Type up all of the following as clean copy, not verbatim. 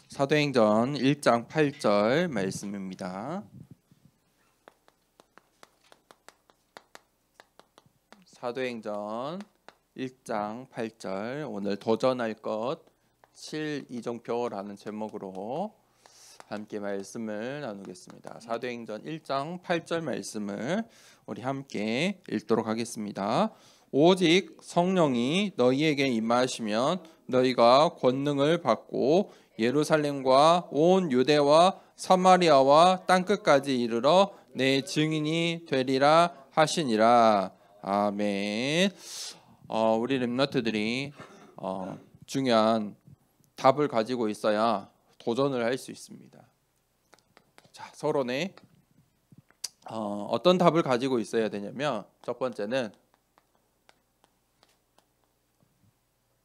사도행전 1장 8절 말씀입니다. 사도행전 1장 8절 오늘 도전할 것 7이정표라는 제목으로 함께 말씀을 나누겠습니다. 사도행전 1장 8절 말씀을 우리 함께 읽도록 하겠습니다. 오직 성령이 너희에게 임하시면 너희가 권능을 받고 예루살렘과 온 유대와 사마리아와 땅끝까지 이르러 내 증인이 되리라 하시니라. 아멘. 우리 렘넌트들이 중요한 답을 가지고 있어야 도전을 할 수 있습니다. 자, 서론에 어떤 답을 가지고 있어야 되냐면, 첫 번째는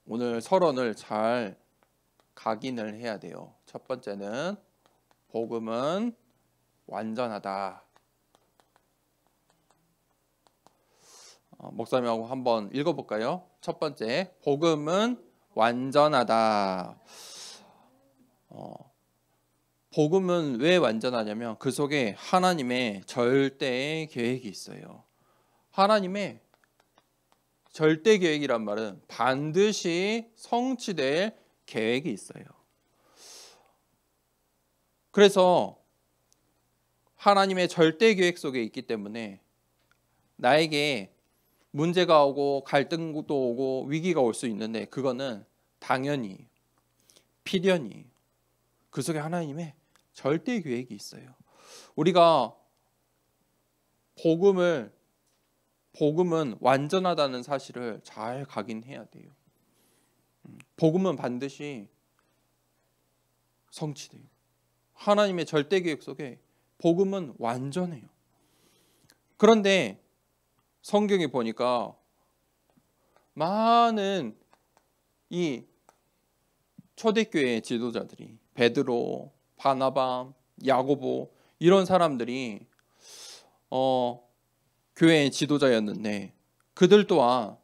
오늘 서론을 잘 각인을 해야 돼요. 첫 번째는 복음은 완전하다. 목사님하고 한번 읽어볼까요? 첫 번째, 복음은 완전하다. 복음은 왜 완전하냐면 그 속에 하나님의 절대 계획이 있어요. 하나님의 절대 계획이란 말은 반드시 성취될 계획이 있어요. 그래서 하나님의 절대 계획 속에 있기 때문에 나에게 문제가 오고 갈등도 오고 위기가 올 수 있는데 그거는 당연히 필연히 그 속에 하나님의 절대 계획이 있어요. 우리가 복음은 완전하다는 사실을 잘 각인해야 돼요. 복음은 반드시 성취돼요. 하나님의 절대 계획 속에 복음은 완전해요. 그런데 성경에 보니까 많은 이 초대교회 지도자들이 베드로, 바나바, 야고보 이런 사람들이 교회의 지도자였는데 그들 또한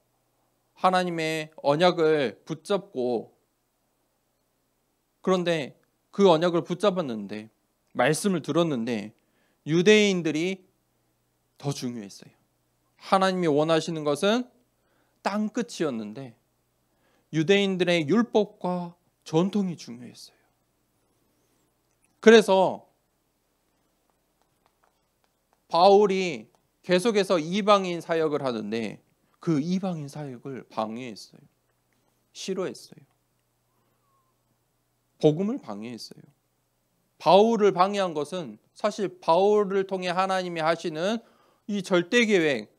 하나님의 언약을 붙잡고, 그런데 그 언약을 붙잡았는데 말씀을 들었는데 유대인들이 더 중요했어요. 하나님이 원하시는 것은 땅끝이었는데 유대인들의 율법과 전통이 중요했어요. 그래서 바울이 계속해서 이방인 사역을 하는데 그 이방인 사역을 방해했어요. 싫어했어요. 복음을 방해했어요. 바울을 방해한 것은 사실 바울을 통해 하나님이 하시는 이 절대 계획,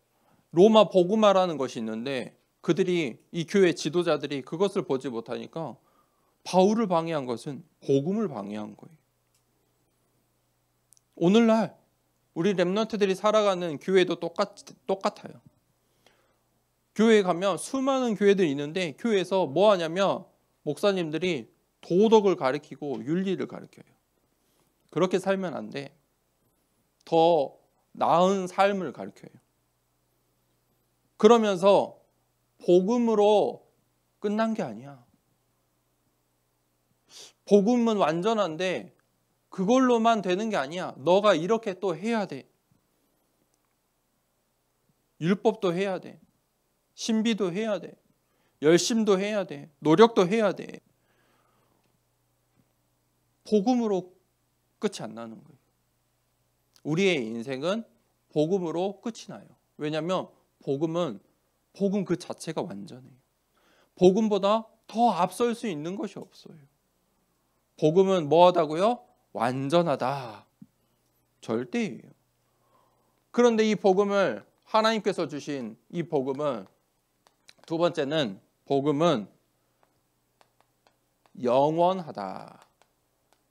로마 복음화라는 것이 있는데 그들이, 이 교회 지도자들이 그것을 보지 못하니까 바울을 방해한 것은 복음을 방해한 거예요. 오늘날 우리 렘넌트들이 살아가는 교회도 똑같아요. 교회에 가면 수많은 교회들이 있는데 교회에서 뭐 하냐면 목사님들이 도덕을 가르치고 윤리를 가르쳐요. 그렇게 살면 안 돼. 더 나은 삶을 가르쳐요. 그러면서 복음으로 끝난 게 아니야. 복음은 완전한데 그걸로만 되는 게 아니야. 너가 이렇게 또 해야 돼. 율법도 해야 돼. 신비도 해야 돼. 열심도 해야 돼. 노력도 해야 돼. 복음으로 끝이 안 나는 거예요. 우리의 인생은 복음으로 끝이 나요. 왜냐하면 복음 그 자체가 완전해요. 복음보다 더 앞설 수 있는 것이 없어요. 복음은 뭐하다고요? 완전하다. 절대예요. 그런데 이 복음을, 하나님께서 주신 이 복음은, 두 번째는 복음은 영원하다.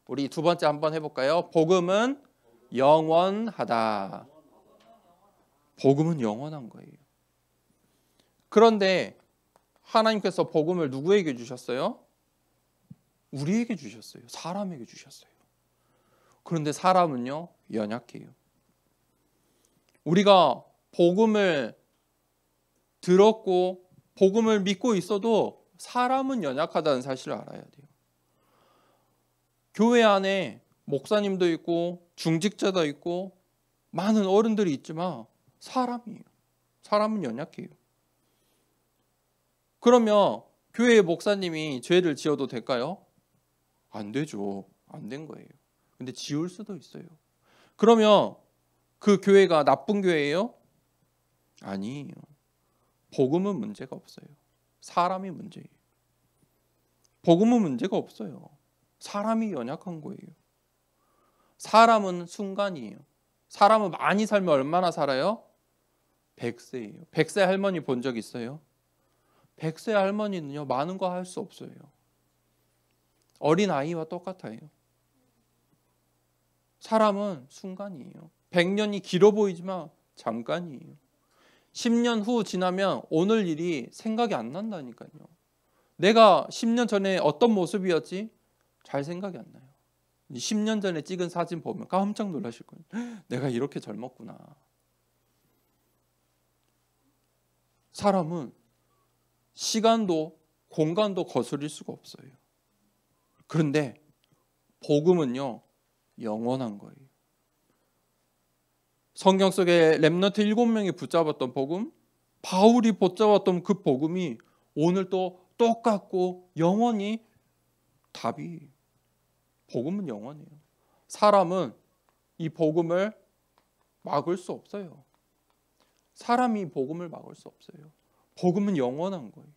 우리 두 번째 한번 해볼까요? 복음은 영원하다. 복음은 영원한 거예요. 그런데 하나님께서 복음을 누구에게 주셨어요? 우리에게 주셨어요. 사람에게 주셨어요. 그런데 사람은요, 연약해요. 우리가 복음을 들었고 복음을 믿고 있어도 사람은 연약하다는 사실을 알아야 돼요. 교회 안에 목사님도 있고 중직자도 있고 많은 어른들이 있지만 사람이에요. 사람은 연약해요. 그러면 교회의 목사님이 죄를 지어도 될까요? 안 되죠. 안 된 거예요. 근데 지울 수도 있어요. 그러면 그 교회가 나쁜 교회예요? 아니에요. 복음은 문제가 없어요. 사람이 문제예요. 복음은 문제가 없어요. 사람이 연약한 거예요. 사람은 순간이에요. 사람은 많이 살면 얼마나 살아요? 100세예요. 100세 할머니 본 적 있어요? 100세 할머니는요, 많은 거 할 수 없어요. 어린 아이와 똑같아요. 사람은 순간이에요. 100년이 길어 보이지만 잠깐이에요. 10년 후 지나면 오늘 일이 생각이 안 난다니까요. 내가 10년 전에 어떤 모습이었지? 잘 생각이 안 나요. 10년 전에 찍은 사진 보면 깜짝 놀라실 거예요. 내가 이렇게 젊었구나. 사람은 시간도 공간도 거스릴 수가 없어요. 그런데 복음은요, 영원한 거예요. 성경 속에 렘넌트 7명이 붙잡았던 복음, 바울이 붙잡았던 그 복음이 오늘도 똑같고 영원히 답이에요. 복음은 영원해요. 사람은 이 복음을 막을 수 없어요. 사람이 복음을 막을 수 없어요. 복음은 영원한 거예요.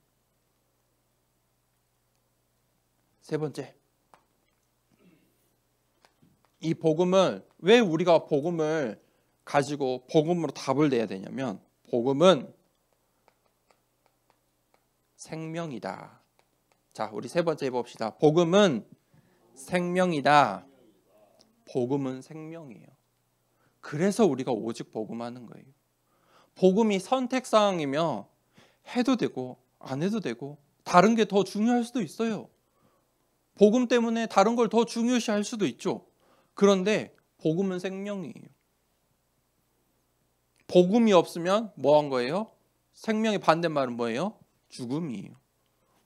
세 번째, 이 복음을 왜 우리가 복음을 가지고 복음으로 답을 내야 되냐면, 복음은 생명이다. 자, 우리 세 번째 해봅시다. 복음은 생명이다. 복음은 생명이에요. 그래서 우리가 오직 복음하는 거예요. 복음이 선택사항이면 해도 되고 안 해도 되고 다른 게 더 중요할 수도 있어요. 복음 때문에 다른 걸 더 중요시할 수도 있죠. 그런데 복음은 생명이에요. 복음이 없으면 뭐 한 거예요? 생명의 반대말은 뭐예요? 죽음이에요.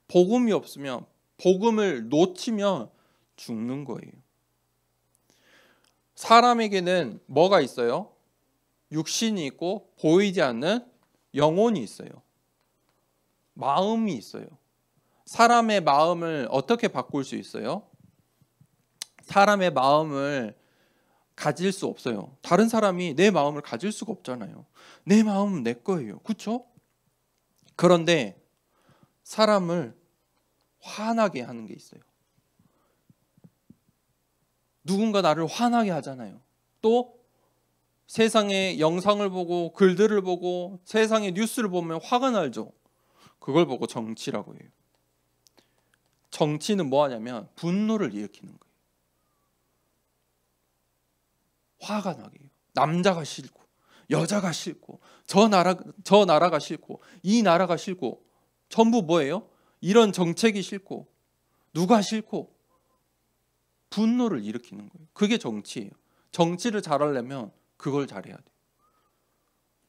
복음이 없으면, 복음을 놓치면 죽는 거예요. 사람에게는 뭐가 있어요? 육신이 있고 보이지 않는 영혼이 있어요. 마음이 있어요. 사람의 마음을 어떻게 바꿀 수 있어요? 사람의 마음을 가질 수 없어요. 다른 사람이 내 마음을 가질 수가 없잖아요. 내 마음은 내 거예요. 그렇죠? 그런데 사람을 화나게 하는 게 있어요. 누군가 나를 화나게 하잖아요. 또 세상의 영상을 보고 글들을 보고 세상의 뉴스를 보면 화가 나죠. 그걸 보고 정치라고 해요. 정치는 뭐 하냐면 분노를 일으키는 거예요. 화가 나게 해요. 남자가 싫고 여자가 싫고 저 나라가 싫고 이 나라가 싫고 전부 뭐예요? 이런 정책이 싫고 누가 싫고 분노를 일으키는 거예요. 그게 정치예요. 정치를 잘하려면 그걸 잘해야 돼요.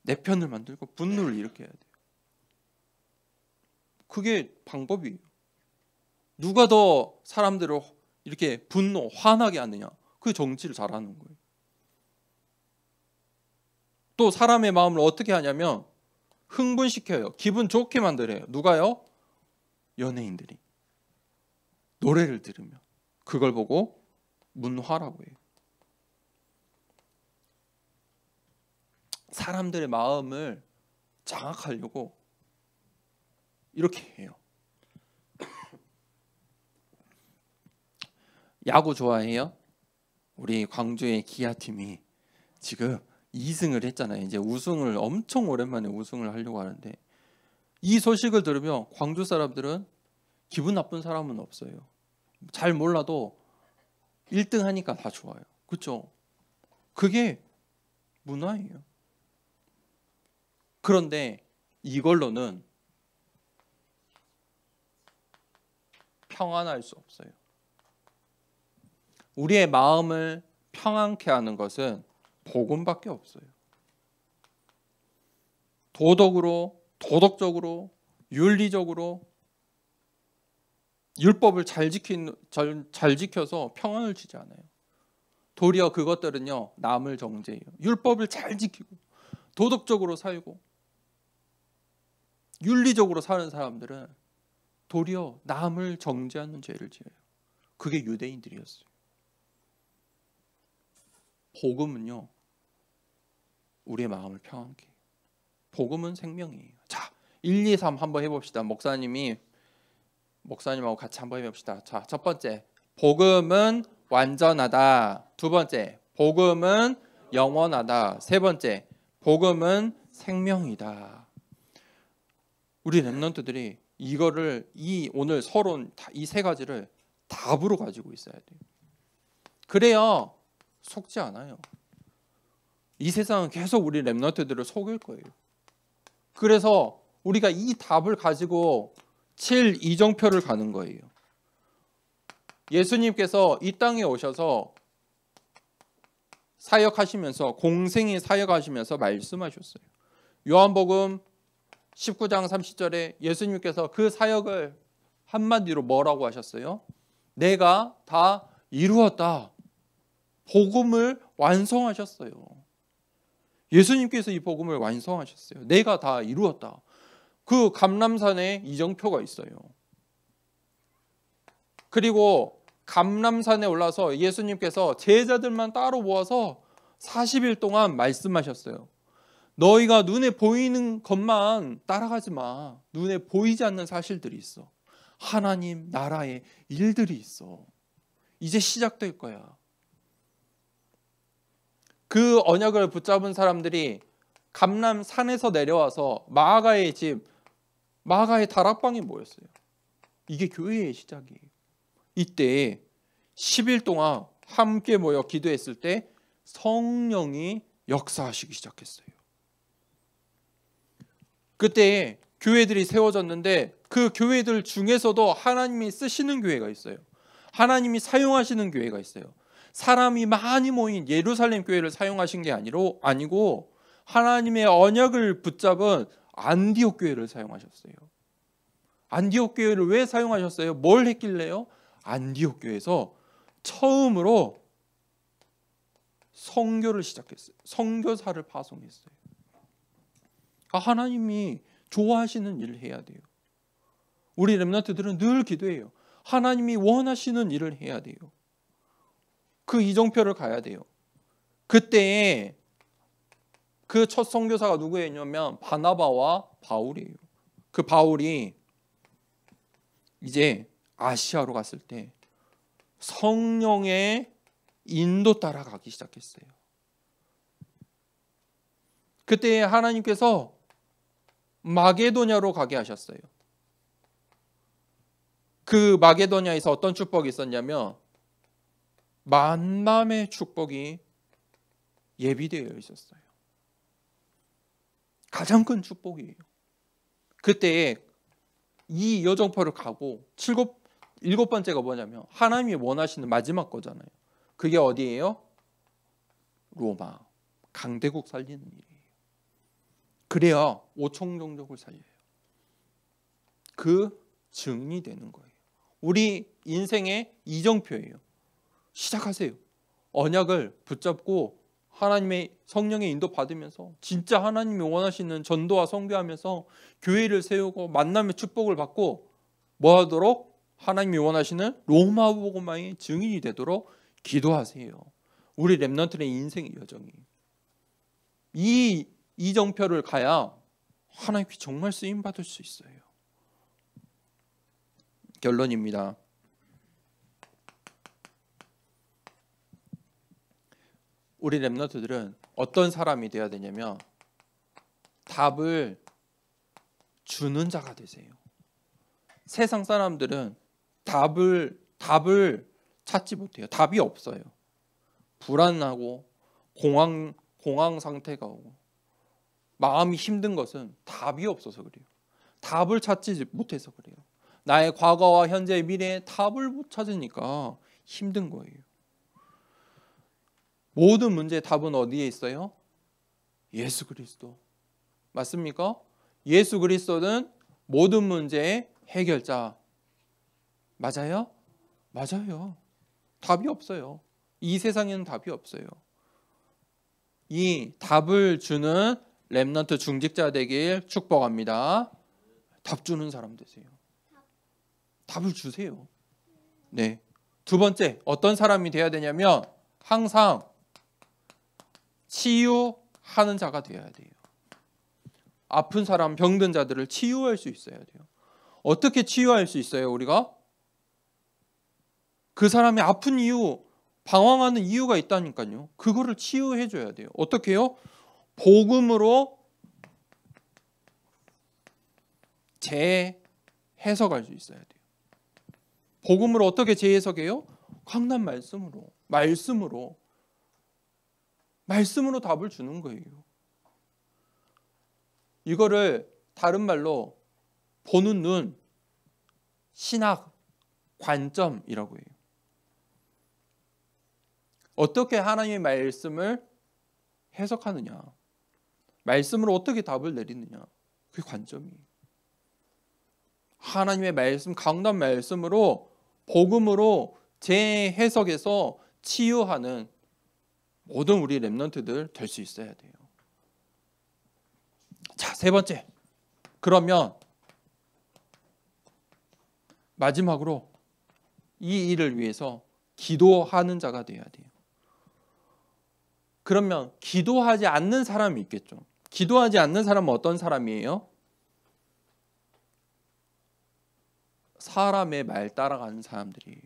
내 편을 만들고 분노를 일으켜야 돼요. 그게 방법이에요. 누가 더 사람들을 이렇게 화나게 하느냐? 그게 정치를 잘하는 거예요. 또 사람의 마음을 어떻게 하냐면 흥분시켜요. 기분 좋게 만들어요. 누가요? 연예인들이. 노래를 들으면 그걸 보고 문화라고 해요. 사람들의 마음을 장악하려고 이렇게 해요. 야구 좋아해요? 우리 광주의 기아팀이 지금 2승을 했잖아요. 이제 우승을 엄청 오랜만에 우승을 하려고 하는데 이 소식을 들으면 광주 사람들은 기분 나쁜 사람은 없어요. 잘 몰라도 1등 하니까 다 좋아요. 그렇죠? 그게 문화예요. 그런데 이걸로는 평안할 수 없어요. 우리의 마음을 평안케 하는 것은 복음밖에 없어요. 도덕적으로, 윤리적으로 율법을 잘 지켜서 평안을 주지 않아요. 도리어 그것들은요, 남을 정죄해요. 율법을 잘 지키고 도덕적으로 살고 윤리적으로 사는 사람들은 도리어 남을 정죄하는 죄를 지어요. 그게 유대인들이었어요. 복음은요, 우리의 마음을 평안케 해요. 복음은 생명이에요. 자, 1, 2, 3 한번 해봅시다. 목사님하고 같이 한번 해봅시다. 자, 첫 번째, 복음은 완전하다. 두 번째, 복음은 영원하다. 세 번째, 복음은 생명이다. 우리 렘넌트들이 이거를 오늘 서론 이 세 가지를 답으로 가지고 있어야 돼요. 그래야 속지 않아요. 이 세상은 계속 우리 렘넌트들을 속일 거예요. 그래서 우리가 이 답을 가지고 7 이정표를 가는 거예요. 예수님께서 이 땅에 오셔서 사역하시면서 공생의 사역하시면서 말씀하셨어요. 요한복음 19장 30절에 예수님께서 그 사역을 한마디로 뭐라고 하셨어요? 내가 다 이루었다. 복음을 완성하셨어요. 예수님께서 이 복음을 완성하셨어요. 내가 다 이루었다. 그 감람산에 이정표가 있어요. 그리고 감람산에 올라서 예수님께서 제자들만 따로 모아서 40일 동안 말씀하셨어요. 너희가 눈에 보이는 것만 따라가지 마. 눈에 보이지 않는 사실들이 있어. 하나님 나라의 일들이 있어. 이제 시작될 거야. 그 언약을 붙잡은 사람들이 감람산에서 내려와서 마가의 집, 마가의 다락방에 모였어요. 이게 교회의 시작이에요. 이때 10일 동안 함께 모여 기도했을 때 성령이 역사하시기 시작했어요. 그때 교회들이 세워졌는데 그 교회들 중에서도 하나님이 쓰시는 교회가 있어요. 하나님이 사용하시는 교회가 있어요. 사람이 많이 모인 예루살렘 교회를 사용하신 게 아니고 하나님의 언약을 붙잡은 안디옥 교회를 사용하셨어요. 안디옥 교회를 왜 사용하셨어요? 뭘 했길래요? 안디옥 교회에서 처음으로 선교를 시작했어요. 선교사를 파송했어요. 하나님이 좋아하시는 일을 해야 돼요. 우리 렘넌트들은 늘 기도해요. 하나님이 원하시는 일을 해야 돼요. 그 이정표를 가야 돼요. 그때 그 첫 선교사가 누구였냐면 바나바와 바울이에요. 그 바울이 이제 아시아로 갔을 때 성령의 인도 따라 가기 시작했어요. 그때 하나님께서 마게도냐로 가게 하셨어요. 그 마게도냐에서 어떤 축복이 있었냐면 만남의 축복이 예비되어 있었어요. 가장 큰 축복이에요. 그때 이 여정포를 가고 일곱 번째가 뭐냐면 하나님이 원하시는 마지막 거잖아요. 그게 어디예요? 로마. 강대국 살리는 일이에요. 그래야 오총종족을 살려요. 그 증이 되는 거예요. 우리 인생의 이정표예요. 시작하세요. 언약을 붙잡고 하나님의 성령의 인도 받으면서 진짜 하나님이 원하시는 전도와 선교하면서 교회를 세우고 만남의 축복을 받고 뭐 하도록? 하나님이 원하시는 로마 복음화의 증인이 되도록 기도하세요. 우리 렘넌트의 인생의 여정이 이 이정표를 가야 하나님께 정말 쓰임 받을 수 있어요. 결론입니다. 우리 렘넌트들은 어떤 사람이 되어야 되냐면 답을 주는 자가 되세요. 세상 사람들은 답을 찾지 못해요. 답이 없어요. 불안하고 공황 상태가 오고 마음이 힘든 것은 답이 없어서 그래요. 답을 찾지 못해서 그래요. 나의 과거와 현재, 미래에 답을 못 찾으니까 힘든 거예요. 모든 문제의 답은 어디에 있어요? 예수 그리스도. 맞습니까? 예수 그리스도는 모든 문제의 해결자. 맞아요? 맞아요. 답이 없어요. 이 세상에는 답이 없어요. 이 답을 주는 렘넌트 중직자 되길 축복합니다. 답 주는 사람 되세요. 답을 주세요. 네. 두 번째, 어떤 사람이 돼야 되냐면 항상 치유하는 자가 되어야 돼요. 아픈 사람, 병든 자들을 치유할 수 있어야 돼요. 어떻게 치유할 수 있어요, 우리가? 그 사람이 아픈 이유, 방황하는 이유가 있다니까요. 그거를 치유해 줘야 돼요. 어떻게 해요? 복음으로 재해석할 수 있어야 돼요. 복음으로 어떻게 재해석해요? 강단 말씀으로 답을 주는 거예요. 이거를 다른 말로 보는 눈, 신학 관점이라고 해요. 어떻게 하나님의 말씀을 해석하느냐, 말씀으로 어떻게 답을 내리느냐, 그게 관점이에요. 하나님의 말씀, 강단 말씀으로 복음으로 재해석해서 치유하는 모든 우리 렘넌트들 될 수 있어야 돼요. 자, 세 번째. 그러면 마지막으로 이 일을 위해서 기도하는 자가 돼야 돼요. 그러면 기도하지 않는 사람이 있겠죠. 기도하지 않는 사람은 어떤 사람이에요? 사람의 말 따라가는 사람들이에요.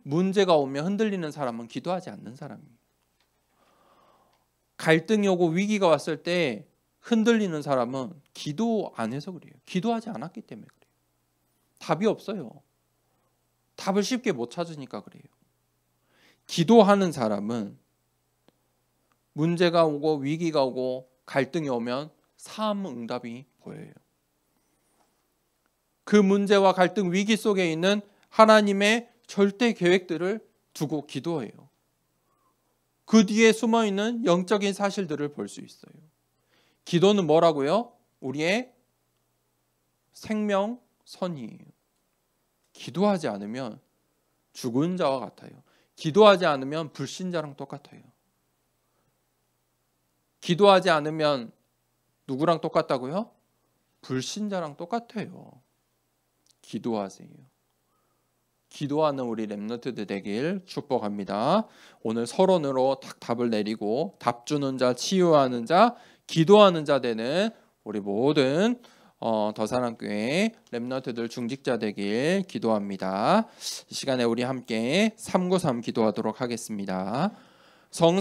문제가 오면 흔들리는 사람은 기도하지 않는 사람이에요. 갈등이 오고 위기가 왔을 때 흔들리는 사람은 기도 안 해서 그래요. 기도하지 않았기 때문에 그래요. 답이 없어요. 답을 쉽게 못 찾으니까 그래요. 기도하는 사람은 문제가 오고 위기가 오고 갈등이 오면 사함응답이 보여요. 그 문제와 갈등 위기 속에 있는 하나님의 절대 계획들을 두고 기도해요. 그 뒤에 숨어있는 영적인 사실들을 볼 수 있어요. 기도는 뭐라고요? 우리의 생명선이에요. 기도하지 않으면 죽은 자와 같아요. 기도하지 않으면 불신자랑 똑같아요. 기도하지 않으면 누구랑 똑같다고요? 불신자랑 똑같아요. 기도하세요. 기도하는 우리 렘넌트들 되길 축복합니다. 오늘 서론으로 딱 답을 내리고 답 주는 자, 치유하는 자, 기도하는 자 되는 우리 모든 더사랑교회 렘넌트들 중직자 되길 기도합니다. 이 시간에 우리 함께 393 기도하도록 하겠습니다.